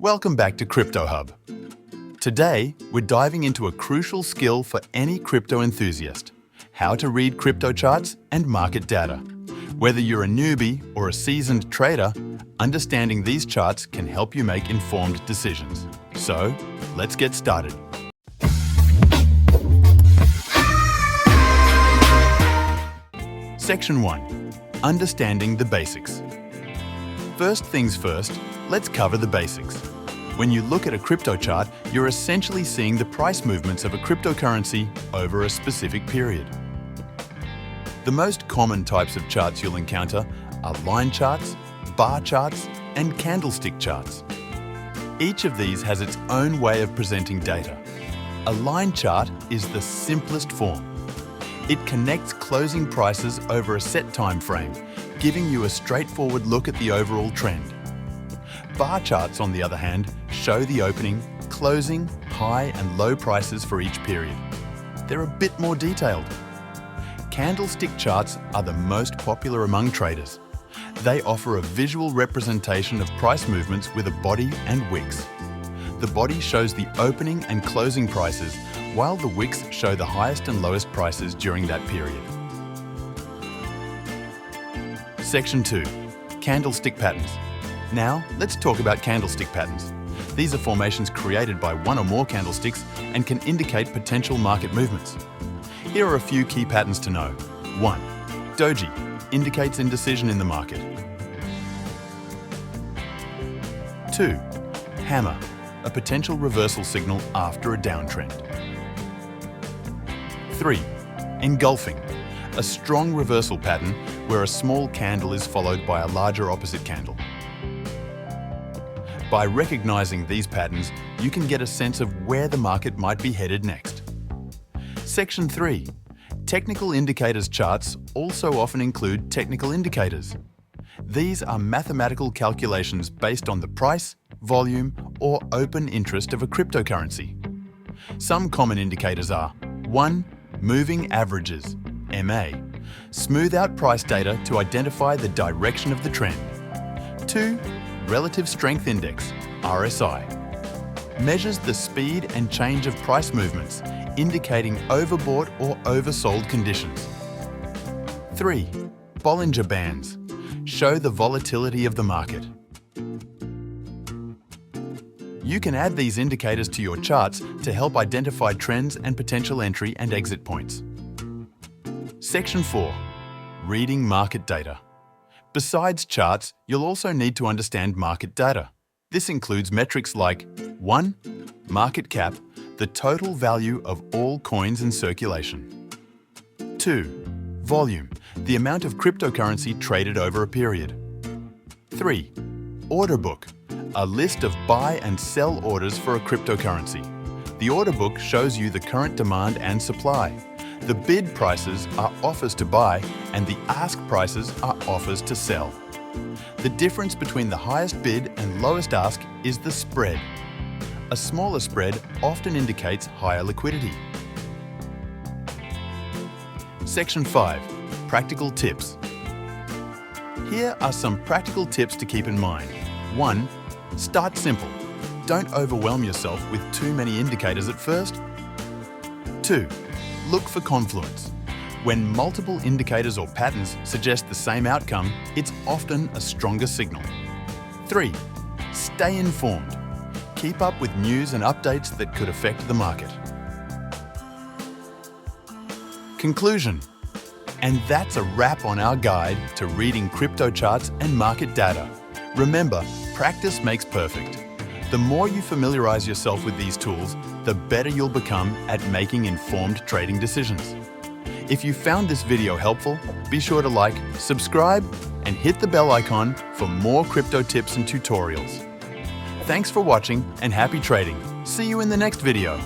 Welcome back to Crypto Hub. Today, we're diving into a crucial skill for any crypto enthusiast: how to read crypto charts and market data. Whether you're a newbie or a seasoned trader, understanding these charts can help you make informed decisions. So, let's get started. Section 1. Understanding the basics. First things first, let's cover the basics. When you look at a crypto chart, you're essentially seeing the price movements of a cryptocurrency over a specific period. The most common types of charts you'll encounter are line charts, bar charts, and candlestick charts. Each of these has its own way of presenting data. A line chart is the simplest form. It connects closing prices over a set time frame, giving you a straightforward look at the overall trend. Bar charts, on the other hand, show the opening, closing, high and low prices for each period. They're a bit more detailed. Candlestick charts are the most popular among traders. They offer a visual representation of price movements with a body and wicks. The body shows the opening and closing prices, while the wicks show the highest and lowest prices during that period. Section 2. Candlestick Patterns. Now, let's talk about candlestick patterns. These are formations created by one or more candlesticks and can indicate potential market movements. Here are a few key patterns to know. 1. Doji indicates indecision in the market. 2. Hammer, a potential reversal signal after a downtrend. 3. Engulfing, a strong reversal pattern where a small candle is followed by a larger opposite candle. By recognizing these patterns, you can get a sense of where the market might be headed next. Section 3. Technical indicators charts also often include technical indicators. These are mathematical calculations based on the price, volume, or open interest of a cryptocurrency. Some common indicators are 1. Moving averages, MA. Smooth out price data to identify the direction of the trend. 2. Relative Strength Index, RSI. Measures the speed and change of price movements, indicating overbought or oversold conditions. 3. Bollinger Bands. Show the volatility of the market. You can add these indicators to your charts to help identify trends and potential entry and exit points. Section 4. Reading market data. Besides charts, you'll also need to understand market data. This includes metrics like 1. Market cap, the total value of all coins in circulation. 2. Volume, the amount of cryptocurrency traded over a period. 3. Order book, a list of buy and sell orders for a cryptocurrency. The order book shows you the current demand and supply. The bid prices are offers to buy and the ask prices are offers to sell. The difference between the highest bid and lowest ask is the spread. A smaller spread often indicates higher liquidity. Section 5. Practical tips. Here are some practical tips to keep in mind. 1. Start simple. Don't overwhelm yourself with too many indicators at first. 2. Look for confluence. When multiple indicators or patterns suggest the same outcome, it's often a stronger signal. 3. Stay informed. Keep up with news and updates that could affect the market. Conclusion. And that's a wrap on our guide to reading crypto charts and market data. Remember, practice makes perfect. The more you familiarize yourself with these tools, the better you'll become at making informed trading decisions. If you found this video helpful, be sure to like, subscribe, and hit the bell icon for more crypto tips and tutorials. Thanks for watching and happy trading. See you in the next video.